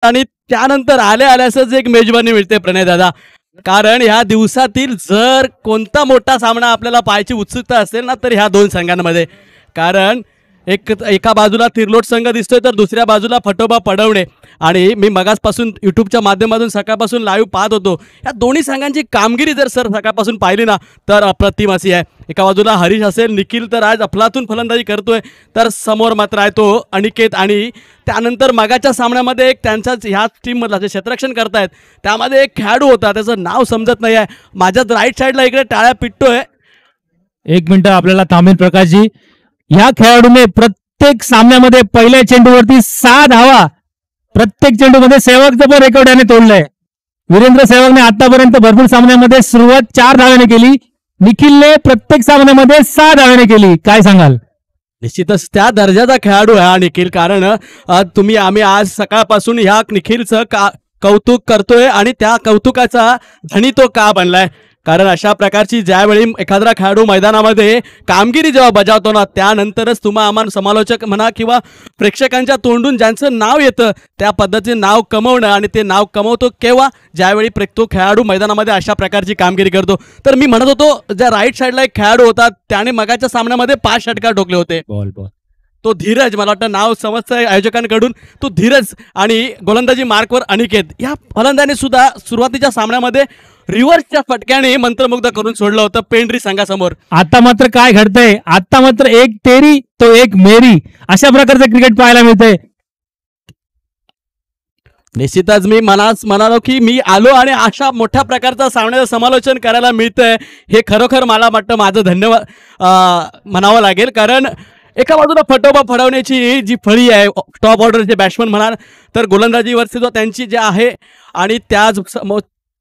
आणि त्यानंतर आल्यासच एक मेजबानी मिळते प्रणय दादा. कारण ह्या दिवसातील जर कोणता मोठा सामना आपल्याला पाहायची उत्सुकता असेल ना तर ह्या दोन संघांमध्ये. कारण एका बाजूला तिरलोट संघ दिसतोय तर दुसऱ्या बाजूला फटोबा पडवणे. आणि मी मगासपासून यूट्यूबच्या माध्यमातून सकाळपासून लाईव्ह पाहत होतो. या दोन्ही संघांची कामगिरी जर सर सकाळपासून पाहिली ना तर अप्रतिम अशी आहे. एका बाजूला हरीश असेल, निखिल तर आज अफलातून फलंदाजी करतोय, तर समोर मात्र आहे तो अनिकेत. आणि त्यानंतर मगाच्या सामन्यामध्ये एक त्यांच्याच ह्या टीममधला जे क्षेत्ररक्षण करतायत त्यामध्ये एक खेळाडू होता, त्याचं नाव समजत नाही आहे. माझ्या राईट साईडला इकडे टाळ्या पिटतोय. एक मिनिट आपल्याला थांबेल प्रकाशजी. ह्या खेळाडूने प्रत्येक सामन्यामध्ये पहिल्या चेंडूवरती 6 धावा, प्रत्येक चेंडूमध्ये सेहवागचं पण रेकॉर्ड याने तोडलंय. वीरेंद्र सेहवागने आतापर्यंत भरपूर सामन्यामध्ये सुरुवात 4 धाव्याने केली. निखिलने प्रत्येक सामन्यामध्ये 6 धाव्याने केली. काय सांगाल? निश्चितच त्या दर्जाचा खेळाडू आहे हा निखिल. कारण आम्ही आज सकाळपासून ह्या निखिलचं कौतुक करतोय आणि त्या कौतुकाचा धनी तो का बनलाय. कारण अशा प्रकारची ज्यावेळी एखादा खेळाडू मैदानामध्ये कामगिरी जेव्हा बजावतो ना त्यानंतरच आम्हाला समालोचक म्हणा किंवा प्रेक्षकांच्या तोंडून ज्यांचं नाव येतं त्या पद्धतीने नाव कमवणं. आणि ते नाव कमवतो केव्हा, ज्यावेळी तो खेळाडू मैदानामध्ये अशा प्रकारची कामगिरी करतो. तर मी म्हणत होतो ज्या राईट साईडला एक खेळाडू होता त्याने मगाच्या सामन्यामध्ये 5 षटकार ठोकले होते. तो धीरज, मला वाटतं नाव समजतंय आयोजकांकडून, तो धीरज. आणि गोलंदाजी मार्कवर अनिकेत. या फलंदाने सुद्धा सुरुवातीच्या सामन्यामध्ये रिव्हर्सच्या फटक्याने मंत्रमुग्ध करून सोडलं होतं पेंढरी संघासमोर. आता मात्र काय घडतंय, आता मात्र एक तेरी तो एक मेरी अशा प्रकारचं क्रिकेट पाहायला मिळतंय. निश्चितच मी म्हणालो की मी आलो आणि अशा मोठ्या प्रकारचा सामन्याचं समालोचन करायला मिळतंय हे खरोखर मला वाटतं माझं धन्यवाद म्हणावं लागेल. कारण एका बाजूला फटोबा फडवण्याची जी फळी आहे, टॉप ऑर्डरचे बॅट्समन म्हणाल तर गोलंदाजीवरती जो त्यांची जे आहे आणि त्याच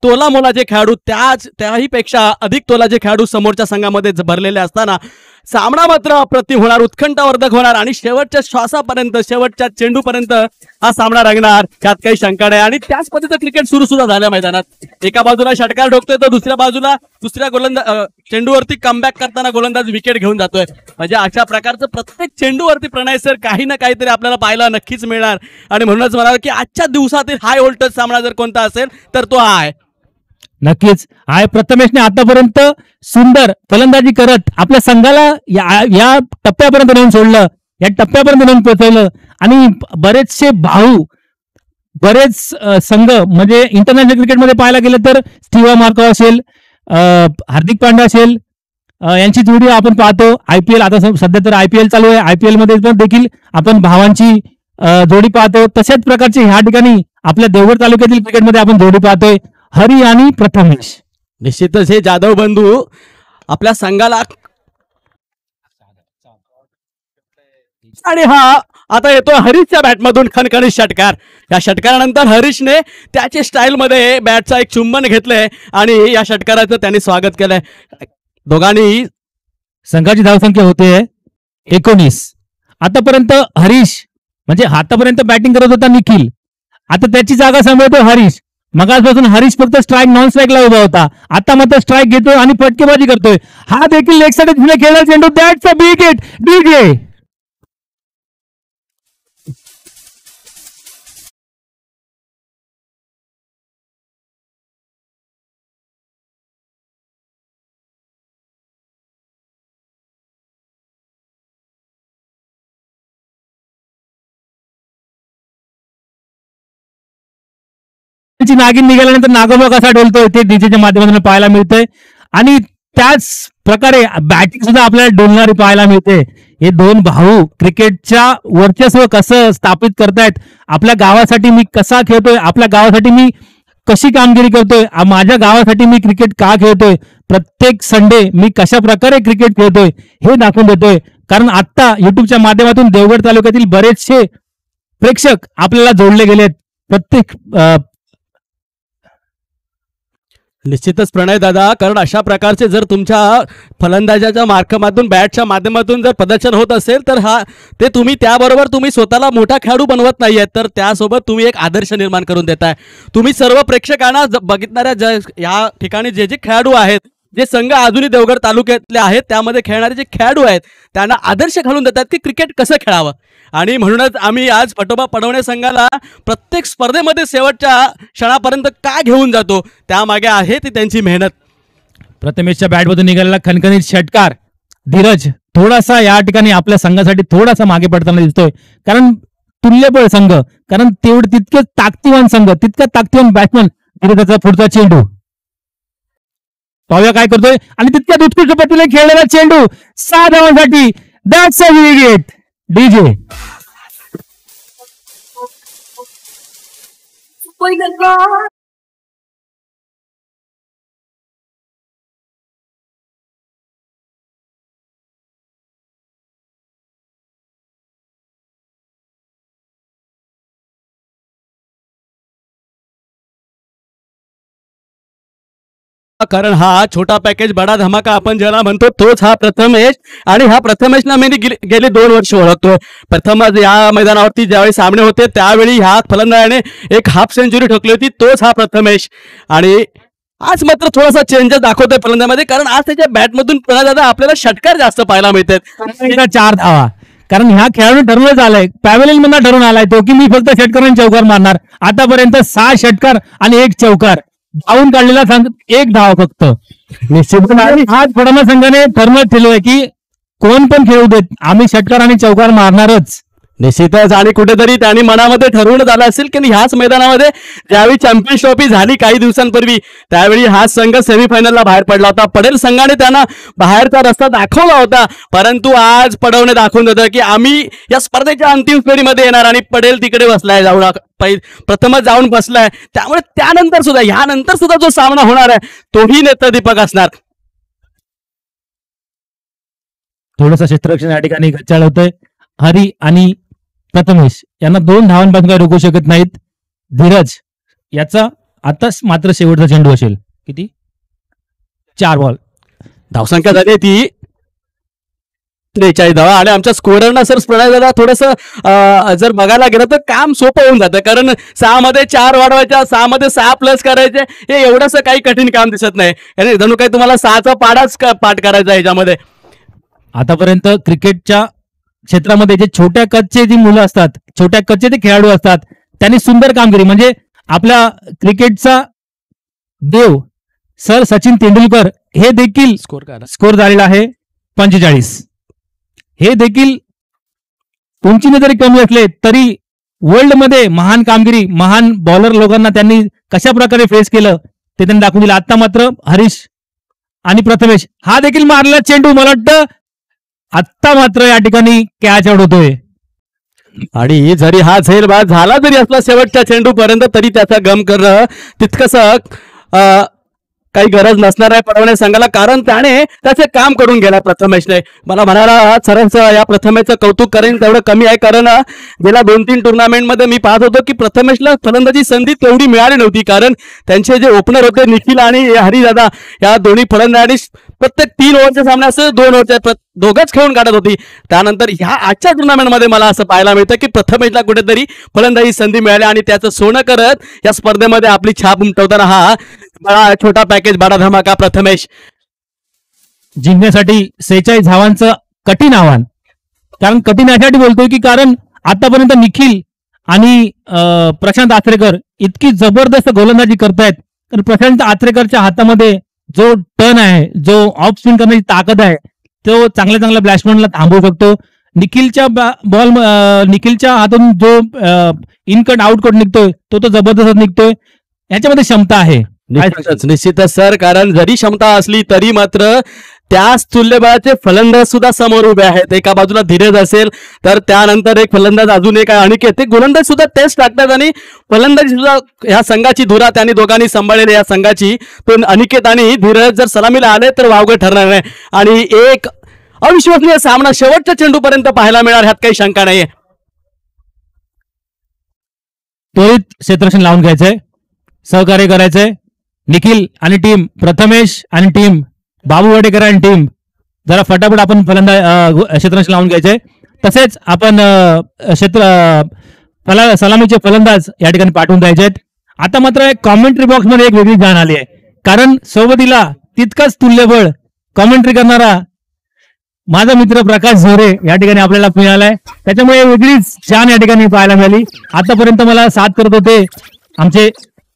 तोला मोलाचे खेळाडू त्याही पेक्षा अधिक तोलाचे खेळाडू समोरच्या संघामध्ये भरलेले असताना सामना मात्र अप्रतिम होणार, उत्कंठावर्धक होणार आणि शेवटच्या श्वासापर्यंत, शेवटच्या चेंडूपर्यंत हा सामना रंगणार, त्यात काही शंका नाही. आणि त्याच पद्धतीचं क्रिकेट सुरू सुद्धा झालं मैदानात. एका बाजूला षटकार ठोकतोय तर दुसऱ्या बाजूला चेंडूवरती कमबॅक करताना गोलंदाज विकेट घेऊन जातोय. म्हणजे अशा प्रकारचं प्रत्येक चेंडूवरती प्रणय सर काही ना काहीतरी आपल्याला पाहायला नक्कीच मिळणार. आणि म्हणूनच म्हणाल की आजच्या दिवसातील हाय व्होल्टेज सामना जर कोणता असेल तर तो हा आहे. नक्कीच आहे. प्रथमेशने आतापर्यंत सुंदर फलंदाजी करत आपल्या संघाला या टप्प्यापर्यंत नेऊन सोडलं, या टप्प्यापर्यंत नेऊन पोहोचवलं. आणि बरेचसे बरेच संघ म्हणजे इंटरनॅशनल क्रिकेटमध्ये पाहायला गेलं तर स्टीव्हा मार्को असेल, हार्दिक पांड्या असेल, यांची जोडी आपण पाहतो. IPL आता सध्या तर IPL चालू आहे, IPL मध्ये पण देखील आपण भावांची जोडी पाहतो. तशाच प्रकारचे ह्या ठिकाणी आपल्या देवगड तालुक्यातील क्रिकेटमध्ये आपण जोडी पाहतोय, हरी आणि प्रथमेश. निश्चितच हे जाधव बंधू आपल्या संघाला. आणि हा आता येतो हरीशच्या बॅटमधून खणखणीत षटकार. या षटकारानंतर हरीशने त्याच्या स्टाईलमध्ये बॅटचा एक चुंबन घेतलंय आणि या षटकाराचं त्यांनी स्वागत केलंय. दोघांनी संघाची धावसंख्या होते 19. आतापर्यंत हरीश म्हणजे आतापर्यंत बॅटिंग करत होता निखिल, आता त्याची जागा सांभाळतो हरीश. मगासपासून हरीश फक्त स्ट्राईक नॉन स्ट्राईकला उभा होता, आता मात्र स्ट्राईक घेतोय आणि फटकेबाजी करतोय. हा देखील लेग साइड खेळला चेंडू, that's a big hit, big hit. नागिन निघाल्यानंतर नागोबा कसा डोलतोय ते डीजेच्या माध्यमातून पाहायला मिळतंय. आणि त्याच प्रकारे बॅटिंग सुद्धा आपल्याला डोलणारी पाहायला मिळते. हे दोन भाऊ क्रिकेटच्या वर्चस्व कसं स्थापित करतायत, आपल्या गावासाठी मी कसा खेळतोय, आपल्या गावासाठी मी कशी कामगिरी करतोय, माझ्या गावासाठी मी क्रिकेट का खेळतोय, प्रत्येक संडे मी कशा प्रकारे क्रिकेट खेळतोय हे दाखवून देतोय. कारण आता युट्यूबच्या माध्यमातून देवगड तालुक्यातील बरेचसे प्रेक्षक आपल्याला जोडले गेलेत. प्रत्येक निश्चितच प्रणय दादा, कारण अशा प्रकारचे जर तुमच्या फलंदाजाच्या माध्यमातून बॅटच्या माध्यमातून जर प्रदर्शन होत असेल तर ते तुम्ही त्याबरोबर तुम्ही स्वतःला मोठा खेळाडू बनवत नाहीये, तर त्यासोबत तुम्ही एक आदर्श निर्माण करून देताय. तुम्ही सर्व प्रेक्षकांना बघितणाऱ्या या ठिकाणी जे जे खेळाडू आहेत जे संघ अजूनही देवगड तालुक्यातले आहेत त्यामध्ये खेळणारे जे खेळाडू आहेत त्यांना आदर्श घालून देतात की क्रिकेट कसं खेळावं. आणि म्हणूनच आम्ही आज पटोबा पडवणे संघाला प्रत्येक स्पर्धेमध्ये शेवटच्या क्षणापर्यंत का घेऊन जातो त्यामागे आहे ती त्यांची मेहनत. प्रथमेशच्या बॅटमधून निघालेला खणखणीत षटकार. धीरज थोडासा या ठिकाणी आपल्या संघासाठी थोडासा मागे पडताना दिसतोय, कारण तुल्यबळ संघ, कारण तितकेच ताकदीवान संघ, तितका ताकदीवान बॅट्समन. धीरजचा पुढचा चेंडू पाहूया काय करतोय, आणि तितक्यात उत्कृष्ट पद्धतीने खेळलेला चेंडू 6 धावांसाठी. That's a wicket. डीजे कारण हा छोटा पॅकेज बडा धमाका आपण ज्याला म्हणतो तोच हा प्रथमेश. आणि हा प्रथमेशला मी गेली 2 वर्ष ओळखतो. प्रथमच या मैदानावरती ज्यावेळी सामने होते त्यावेळी ह्या फलंदाजाने एक हाफ सेंचुरी ठोकली होती, तोच हा प्रथमेश. आणि आज मात्र थोडासा चेंजेस दाखवतोय फलंदामध्ये, कारण आज त्याच्या बॅटमधून दादा आपल्याला षटकार जास्त पाहायला मिळतात. 4 धावा, कारण ह्या खेळाडू ठरवलं झालंय, पॅव्हेलियन मधून ठरवून आलाय तो की मी फक्त षटकार आणि चौकार मारणार. आतापर्यंत 6 षटकार आणि 1 चौकार धावून काढलेला संघ, 1 धाव फक्त. निश्चित आज फडणवीस संघाने ठरवून ठेवलंय की कोण पण खेळू देत, आम्ही षटकार आणि चौकार मारणारच. निश्चितच. आणि कुठेतरी त्यांनी मनामध्ये ठरवून झालं असेल की ह्याच मैदानामध्ये ज्यावेळी चॅम्पियन्स ट्रॉफी झाली काही दिवसांपूर्वी त्यावेळी हा संघ सेमीफायनलला बाहेर पडला होता. पडेल संघाने त्यांना बाहेरचा रस्ता दाखवला होता, परंतु आज पडवणे दाखवून देतं की आम्ही या स्पर्धेच्या अंतिम फेरीमध्ये येणार. आणि पडेल तिकडे बसलाय, जाऊन प्रथमच जाऊन बसलाय. त्यामुळे त्यानंतर सुद्धा ह्यानंतर सुद्धा जो सामना होणार आहे तोही नेता दीपक असणार. थोडंसं क्षेत्ररक्षण या ठिकाणी गच्चाळ होतंय. हरी आणि प्रथमेश यांना 2 धावांपासून काही रोखू शकत नाहीत. धीरज याचा आता मात्र शेवटचा चेंडू असेल. किती? 4 बॉल. धावसंख्या झाली ती 43 धावा. आणि आमच्या स्कोररना सर प्रणय दादा थोडंसं जर बघायला गेलं तर काम सोपं होऊन जातं, कारण 6 मध्ये 4 वाढवायच्या, 6 मध्ये 6 प्लस करायचे, हे एवढंसं काही कठीण काम दिसत नाही. आणि जणू काही तुम्हाला 6चा पाडाच पाठ करायचा ह्याच्यामध्ये. आतापर्यंत क्रिकेटच्या क्षेत्रामध्ये जे छोट्या कदचे जी मुलं असतात, छोट्या कदचे ते खेळाडू असतात, त्यांनी सुंदर कामगिरी, म्हणजे आपल्या क्रिकेटचा देव सर सचिन तेंडुलकर हे देखील स्कोर झालेला आहे 45. हे देखील उंचीने जरी कमी असले तरी वर्ल्ड मध्ये महान कामगिरी, महान बॉलर लोकांना त्यांनी कशा प्रकारे फेस केलं ते त्यांनी दाखवून दिलं. आता मात्र हरीश आणि प्रथमेश हा देखील मारलेला चेंडू मला वाटतं आत्ता मात्र या ठिकाणी कॅच आउट होतोय. आणि जरी हा झेलबाज झाला जरी असला शेवटच्या चेंडू पर्यंत तरी त्याचा गम करणं तितकंसं काही गरज नसणार आहे पडवणे संघाला, कारण त्याने त्याचे काम करून गेला प्रथमेशने. मला म्हणायला सरस या प्रथमेशचं कौतुक करेन तेवढं कमी आहे, कारण गेल्या 2-3 टुर्नामेंटमध्ये मी पाहत होतो की प्रथमेशला फलंदाजी संधी तेवढी मिळाली नव्हती, कारण त्यांचे जे ओपनर होते निखिल आणि हरिदादा या दोन्ही फलंदाजांनी प्रत्येक 3 ओव्हरच्या सामने असं 2 ओव्हरच्या दोघंच खेळून काढत होती. त्यानंतर ह्या आजच्या टुर्नामेंटमध्ये मला असं पाहायला मिळतं की प्रथमेशला कुठेतरी फलंदाजी संधी मिळाली आणि त्याचं सोनं करत या स्पर्धेमध्ये आपली छाप उमटवताना हा बडा छोटा पॅकेज बडा धमाका प्रथमेश. जिंकण्यासाठी 46 धावांचं कठीण आव्हान. कारण कठीण यासाठी बोलतोय की कारण आतापर्यंत निखिल आणि प्रशांत आचरेकर इतकी जबरदस्त गोलंदाजी करतायत, तर प्रशांत आचरेकरच्या हातामध्ये जो टर्न आहे, जो ऑफ स्पिन करण्याची ताकद आहे, तो चांगल्या चांगल्या बॅट्समनला थांबवू शकतो. निखिलच्या हातून जो इनकट आउटकट निघतोय तो जबरदस्त निघतोय. ह्याच्यामध्ये क्षमता आहे. निश्चितच सर, कारण जरी क्षमता असली तरी मात्र त्याच तुल्यबळाचे फलंदाज सुद्धा समोर उभे आहेत. एका बाजूला धीरज असेल तर त्यानंतर एक फलंदाज अजून एक आहे अनिकेत. ते गोलंदाज सुद्धा तेच टाकतात आणि फलंदाजी सुद्धा ह्या संघाची धुरा त्यांनी दोघांनी सांभाळलेली या संघाची. पण अनिकेत आणि धीरज जर सलामीला आले तर वावगं ठरणार नाही आणि एक अविश्वसनीय सामना शेवटच्या चेंडूपर्यंत पाहायला मिळणार ह्यात काही शंका नाहीये. त्वरित क्षेत्ररक्षण लावून घ्यायचंय, सहकार्य करायचंय. निखिल आणि टीम, प्रथमेश आणि टीम, बाबू वडेकर आणि टीम, जरा फटाफट आपण क्षेत्ररक्षण लावून घ्यायचंय. तसेच आपण सलामीचे फलंदाज या ठिकाणी पाठवून द्यायचे आहेत. आता मात्र कॉमेंट्री बॉक्स मध्ये एक वेगळी जाण आली आहे, कारण सोबतीला तितकाच तुल्यबळ कॉमेंट्री करणारा माझा मित्र प्रकाश झोरे या ठिकाणी आपल्याला मिळालाय. त्याच्यामुळे वेगळीच छान या ठिकाणी पाहायला मिळाली. आतापर्यंत मला साथ करत होते आमचे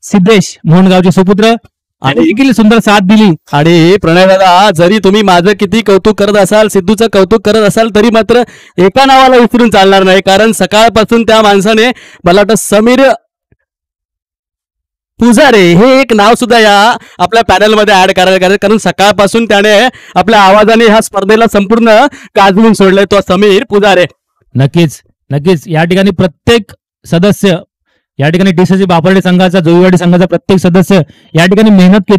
सिद्धेश मोहनगावचे सुपुत्र आणि देखील सुंदर साथ दिली. आणि प्रणय दादा, जरी तुम्ही माझं किती कौतुक करत असाल, सिद्धूचं कौतुक करत असाल, तरी मात्र एका नावाला विसरून चालणार नाही. कारण सकाळपासून त्या माणसाने मला वाटतं समीर पुजारे हे एक नाव सुद्धा या आपल्या पॅनल मध्ये ऍड करायला, कारण सकाळपासून त्याने आपल्या आवाजाने ह्या स्पर्धेला संपूर्ण गाजवून सोडलंय, तो समीर पुजारे. नक्कीच नक्कीच या ठिकाणी प्रत्येक सदस्य या ठिकाणी डीसीसी बापर्डे संघाचा, जोईवाडी संघाचा प्रत्येक सदस्य या ठिकाणी मेहनत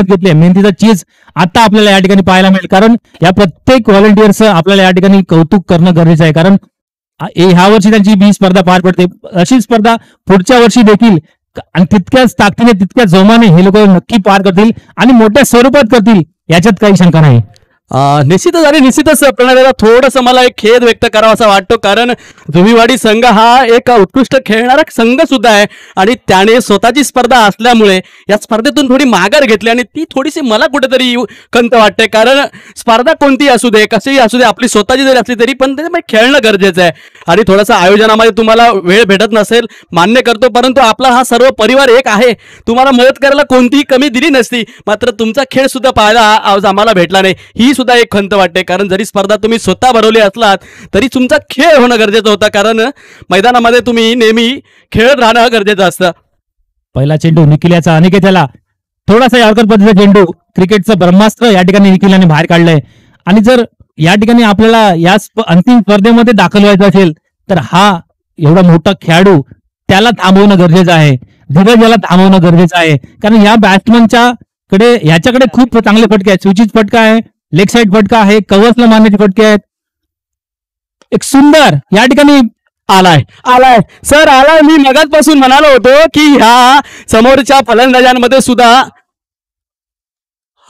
घेतली, मेहनतीचा चीज आता आपल्याला या ठिकाणी पाहायला मिळेल. कारण या प्रत्येक व्हॉलंटियरचं आपल्याला या ठिकाणी कौतुक करणं गरजेचं आहे. कारण ह्या वर्षी त्यांची ही स्पर्धा पार पडते, अशी स्पर्धा पुढच्या वर्षी देखील आणि तितक्याच ताकदीने तितक्याच जोमाने हे लोक नक्की पार करतील आणि मोठ्या स्वरूपात करतील, याच्यात काही शंका नाही. निश्चितच प्रणय, थोडंसं मला एक खेद व्यक्त करावा असा वाटतो, कारण जोईवाडी संघ हा एक उत्कृष्ट खेळणारा संघ सुद्धा आहे आणि त्याने स्वतःची स्पर्धा असल्यामुळे या स्पर्धेतून थोडी माघार घेतली आणि ती थोडीशी मला कुठेतरी खंत वाटते. कारण स्पर्धा कोणती असू दे, कशीही असू दे, आपली स्वतःची जरी असली तरी पण ते खेळणं गरजेचं आहे. आणि थोडंसं आयोजनामध्ये तुम्हाला वेळ भेटत नसेल, मान्य करतो, परंतु आपला हा सर्व परिवार एक आहे. तुम्हाला मदत करायला कोणतीही कमी दिली नसती, मात्र तुमचा खेळ सुद्धा पाहायला आज आम्हाला भेटला नाही, ही सुद्धा एक खंत वाटते. कारण जरी स्पर्धा तुम्ही स्वतः भरवली असलात तरी तुमचा खेळ होणं गरजेचं होतं, कारण मैदानामध्ये तुम्ही नेहमी खेळत राहणं गरजेचं असतं. पहिला चेंडू निखिल याचा अनिकेतला थोडासा यॉर्कर पद्धतीचा चेंडू, क्रिकेटचं ब्रह्मास्त्र या ठिकाणी निखिलाने बाहेर काढलंय. आणि जर या ठिकाणी आपल्याला या अंतिम स्पर्धेमध्ये दाखल व्हायचं असेल तर हा एवढा मोठा खेळाडू त्याला थांबवणं गरजेचं आहे, धीरज याला थांबवणं गरजेचं आहे. कारण या बॅट्समनच्या कडे ह्याच्याकडे खूप चांगले फटके आहेत, स्विचिज फटका आहे, लेग साइड फटका आहे, कव्हर्सला मारण्याचे फटके आहेत. एक सुंदर या ठिकाणी आलाय सर, आलाय. मी मगाचपासून म्हणालो होतो की ह्या समोरच्या फलंदाजांमध्ये सुद्धा,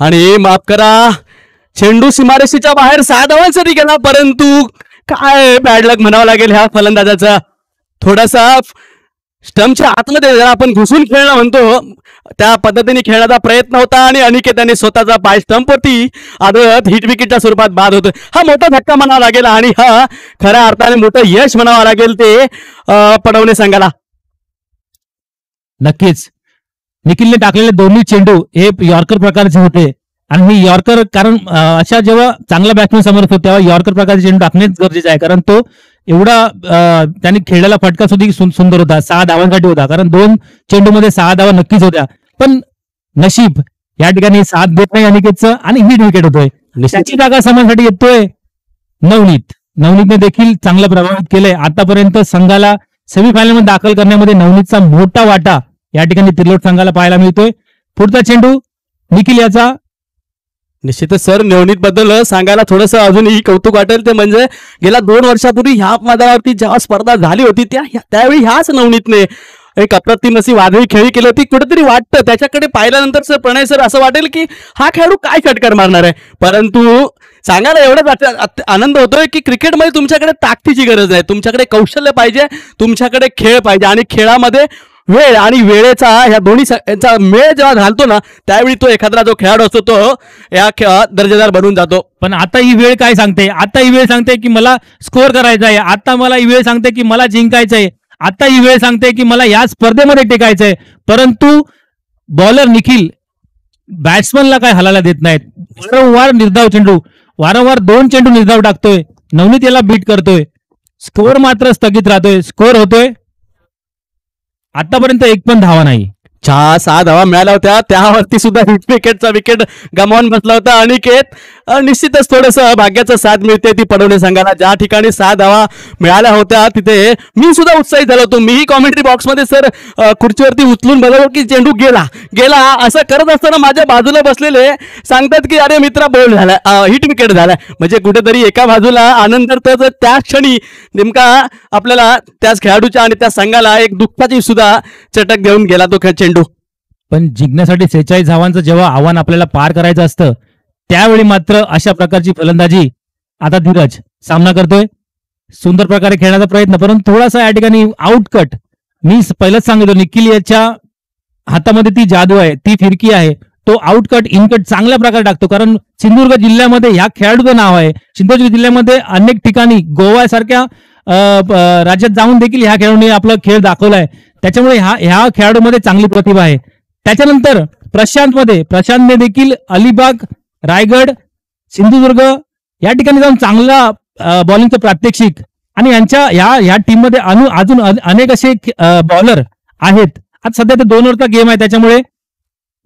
आणि माफ करा, चेंडू सीमारेषेच्या बाहेर 6 धावांसाठी गेला, परंतु काय बॅड लक म्हणावं लागेल ह्या फलंदाजाचा. थोडासा स्टंपच्या आतमध्ये जरा आपण घुसून खेळणं म्हणतो त्या पद्धतीने खेळण्याचा प्रयत्न होता आणि अनिकेताने स्वतःचा पाय स्टंपवरती आदळत हिट विकेटच्या स्वरूपात बाद होतो. हा मोठा धक्का म्हणावा लागेल आणि हा खऱ्या अर्थाने मोठं यश म्हणावं लागेल ते पडवणे संघाला. नक्कीच निखिलने टाकलेले दोन्ही चेंडू हे यॉर्कर प्रकारचे होते आणि ही यॉर्कर, कारण अशा जेव्हा चांगला बॅट्समॅन समोर असतो तेव्हा यॉर्कर प्रकारचे चेंडू टाकणेच गरजेचे आहे. कारण तो एवढा त्यांनी खेळलेला फटका सुद्धा सुंदर होता, 6 धावांसाठी होता. कारण 2 चेंडूमध्ये 6 धावा नक्कीच होत्या, पण नशीब या ठिकाणी साथ देत नाही अनिकेतचं आणि हिट विकेट होतोय. त्याची जागा समाजासाठी येतोय नवनीतने देखील चांगलं प्रभावित केलंय. आतापर्यंत संघाला सेमीफायनलमध्ये दाखल करण्यामध्ये नवनीतचा मोठा वाटा या ठिकाणी तिर्लोट संघाला पाहायला मिळतोय. पुढचा चेंडू निखिल याचा. निश्चितच सर, नवनीत बद्दल सांगायला थोडंसं अजूनही कौतुक वाटेल ते म्हणजे गेल्या 2 वर्षापूर्वी ह्या मैदानावरती जेव्हा स्पर्धा झाली होती त्यावेळी ह्याच नवनीतने एक अप्रतिम अशी वादळी खेळी केली होती. कुठेतरी वाटतं त्याच्याकडे पाहिल्यानंतर सर, प्रणय सर, असं वाटेल की हा खेळाडू काय षटकार मारणार आहे. परंतु सांगायला एवढाच आनंद होतोय की क्रिकेटमध्ये तुमच्याकडे ताकदीची गरज आहे, तुमच्याकडे कौशल्य पाहिजे, तुमच्याकडे खेळ पाहिजे आणि खेळामध्ये वेळ आणि वेळेचा ह्या दोन्ही यांचा मेळ जेव्हा घालतो ना त्यावेळी तो एखादा जो खेळाडू असतो तो या खेळात दर्जेदार बनून जातो. पण आता ही वेळ काय सांगते, आता ही वेळ सांगते की मला स्कोअर करायचा आहे, आता मला ही वेळ सांगते की मला जिंकायचं आहे, आता ही वेळ सांगते की मला या स्पर्धेमध्ये टिकायचंय. परंतु बॉलर निखिल बॅट्समनला काय हलायला देत नाहीत. वारंवार निर्धाव चेंडू, वारंवार 2 चेंडू निर्धाव टाकतोय, नवनीत याला बीट करतोय, स्कोअर मात्र स्थगित राहतोय. स्कोअर होतोय आतापर्यंत 1 पण धावा नाही. 6 धावा मिळाल्या होत्या, त्यावरती सुद्धा हिट विकेटचा विकेट गमावून बसला होता अनिकेत. निश्चितच थोडंसं भाग्याचा साथ मिळते ती पडवणे संघाला. ज्या ठिकाणी 6 धावा मिळाल्या होत्या तिथे मी सुद्धा उत्साहित झालो होतो. मीही कॉमेंट्री बॉक्समध्ये सर खुर्चीवरती उचलून बघलो की चेंडू गेला असं करत असताना माझ्या बाजूला बसलेले सांगतात की अरे मित्रा बोल झाला, हिट विकेट झाला. म्हणजे कुठेतरी एका बाजूला आनंद तर त्या क्षणी नेमका आपल्याला त्याच खेळाडूच्या आणि त्या संघाला एक दुःखाची सुद्धा चटक देऊन गेला तो चेंडू. पण जिंकण्यासाठी 46 धावांचं जेव्हा आव्हान आपल्याला पार करायचं असतं त्यावेळी मात्र अशा प्रकारची फलंदाजी आता धीरज सामना करतोय. सुंदर प्रकारे खेळण्याचा प्रयत्न, परंतु थोडासा या ठिकाणी आउटकट. मी पहिलंच सांगितलं निखिल याच्या हातामध्ये ती जादू आहे, ती फिरकी आहे. तो आउटकट इनकट चांगल्या प्रकारे टाकतो. कारण सिंधुदुर्ग जिल्ह्यामध्ये ह्या खेळाडूचं नाव आहे. सिंधुदुर्ग जिल्ह्यामध्ये अनेक ठिकाणी गोवा सारख्या राज्यात जाऊन देखील ह्या खेळाडूंनी आपला खेळ दाखवलाय. त्याच्यामुळे ह्या खेळाडूमध्ये चांगली प्रतिभा आहे. त्याच्यानंतर प्रशांतने देखील अलिबाग, रायगड, सिंधुदुर्ग या ठिकाणी जाऊन चांगला बॉलिंगचं प्रात्यक्षिक आणि ह्या टीम मध्ये अजून अनेक असे बॉलर आहेत. आज सध्या ते 2 ओव्हरचा गेम आहे, त्याच्यामुळे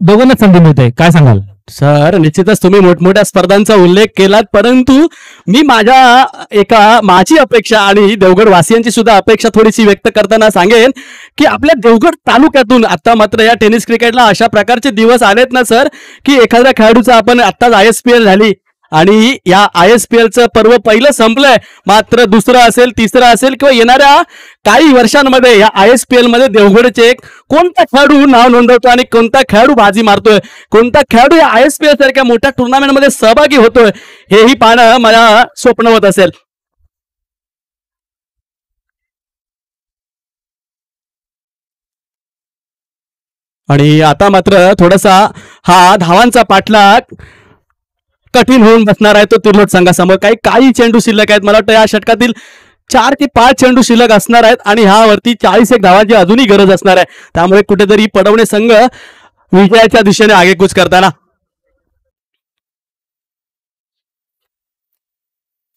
दोघांना संधी मिळते. काय सांगाल सर? निश्चितच तुम्ही मोठमोठ्या स्पर्धांचा उल्लेख केलात, परंतु मी माझी अपेक्षा आणि देवगड वासियांची सुद्धा अपेक्षा थोडीशी व्यक्त करताना सांगेन की आपल्या देवगड तालुक्यातून आता मात्र या टेनिस क्रिकेटला अशा प्रकारचे दिवस आलेत ना सर, की एखाद्या खेळाडूचा आपण आत्ताच ISPL झाली आणि या ISPLचं पर्व पहिलं संपलंय, मात्र दुसरं असेल, तिसरं असेल किंवा येणाऱ्या काही वर्षांमध्ये या ISPL मध्ये देवगडचे कोणता खेळाडू नाव नोंदवतो आणि कोणता खेळाडू बाजी मारतोय, कोणता खेळाडू या ISPL सारख्या मोठ्या टुर्नामेंटमध्ये सहभागी होतोय, हेही पाहणं मला स्वप्नवत असेल. आणि आता मात्र थोडासा हा धावांचा पाठलाग कठीण होऊन बसणार आहे तो तिर्लोट संघासमोर. काही चेंडू शिल्लक आहेत. मला वाटतं या षटकातील 4 ते 5 चेंडू शिल्लक असणार आहेत आणि ह्यावरती 41 धावांची अजूनही गरज असणार आहे. त्यामुळे कुठेतरी पडवणे संघ विजयाच्या दिशेने आगेकूच करताना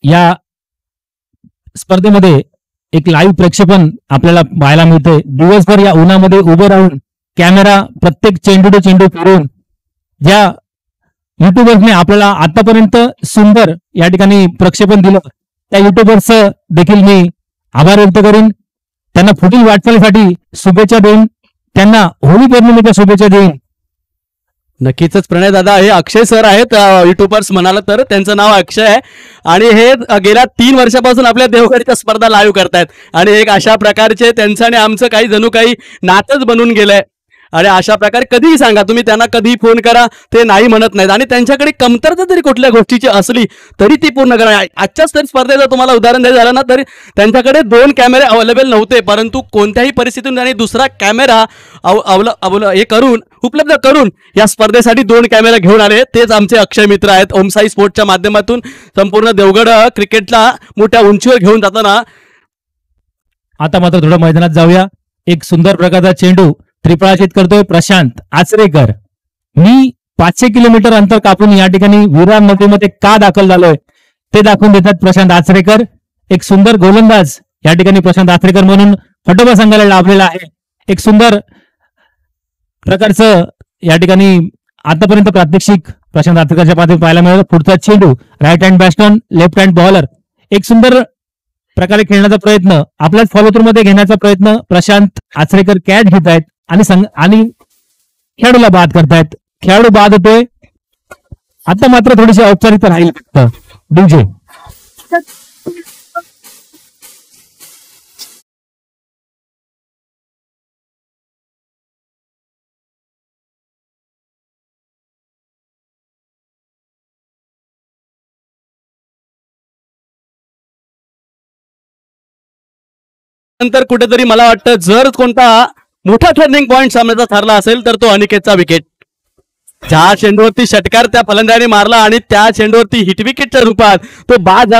या स्पर्धेमध्ये एक लाईव्ह प्रक्षेपण आपल्याला पाहायला मिळतंय. दिवसभर या उन्हामध्ये उभं राहून कॅमेरा प्रत्येक चेंडू टू चेंडू फिरवून ज्या युट्यूबर्सने आपल्याला आतापर्यंत सुंदर या ठिकाणी प्रक्षेपण दिलं, त्या युट्यूबर्सचं देखील मी आभार व्यक्त करीन. त्यांना पुढील वाटचालीसाठी शुभेच्छा देईन, त्यांना होळी पौर्णिमेच्या शुभेच्छा देईन. नक्कीच प्रणय दादा, हे अक्षय सर आहेत युट्यूबर्स म्हणाला तर त्यांचं नाव अक्षय आहे आणि हे गेल्या 3 वर्षापासून आपल्या देवगडच्या स्पर्धा लाईव्ह करतायत आणि एक अशा प्रकारचे त्यांचं आणि आमचं काही जणू काही नातच बनून गेलंय. आणि अशा प्रकारे कधीही सांगा तुम्ही त्यांना, कधीही फोन करा, ते नाही म्हणत नाहीत. आणि त्यांच्याकडे कमतरता जरी कुठल्या गोष्टीची असली तरी ती पूर्ण करा. आजच्याच तरी स्पर्धेचं तुम्हाला उदाहरण द्यायचं झालं ना, तरी त्यांच्याकडे 2 कॅमेरे अवेलेबल नव्हते, परंतु कोणत्याही परिस्थितीतून त्यांनी दुसरा कॅमेरा उपलब्ध करून या स्पर्धेसाठी 2 कॅमेरा घेऊन आले. तेच आमचे अक्षय मित्र आहेत. ओमसाई स्पोर्ट्सच्या माध्यमातून संपूर्ण देवगड क्रिकेटला मोठ्या उंचीवर घेऊन जाताना. आता मात्र थोडं मैदानात जाऊया. एक सुंदर प्रकारचा चेंडू त्रिफळाशीत करतोय प्रशांत आचरेकर. मी 500 किलोमीटर अंतर कापून या ठिकाणी विरार नदीमध्ये का दाखल झालोय ते दाखवून देतात प्रशांत आचरेकर. एक सुंदर गोलंदाज या ठिकाणी प्रशांत आचरेकर म्हणून खटोबा संघाला लाभलेला आहे. एक सुंदर प्रकारचं या ठिकाणी आतापर्यंत प्रात्यक्षिक प्रशांत आचरेकरच्या पाठी पाहायला मिळालं. पुढचा चेंडू right hand batsman, left hand bowler. एक सुंदर प्रकारे खेळण्याचा प्रयत्न, आपल्याच फॉलो थ्रू मध्ये घेण्याचा प्रयत्न प्रशांत आचरेकर कॅच घेत आहेत आणि खेळाडूला बाद करतायत. खेळाडू बाद होतोय. आता मात्र थोडीशी औपचारिकता राहील फक्त. डीजे नंतर कुठेतरी मला वाटतं जर कोणता मोठा टर्निंग पॉइंट सामन्याचा ठरला असेल तर तो अनिकेतचा विकेट. ज्या चेंडूवरती षटकार त्या फलंदाजाने मारला आणि त्या चेंडूवरती हिट विकेटच्या रूपात तो बाद झाला.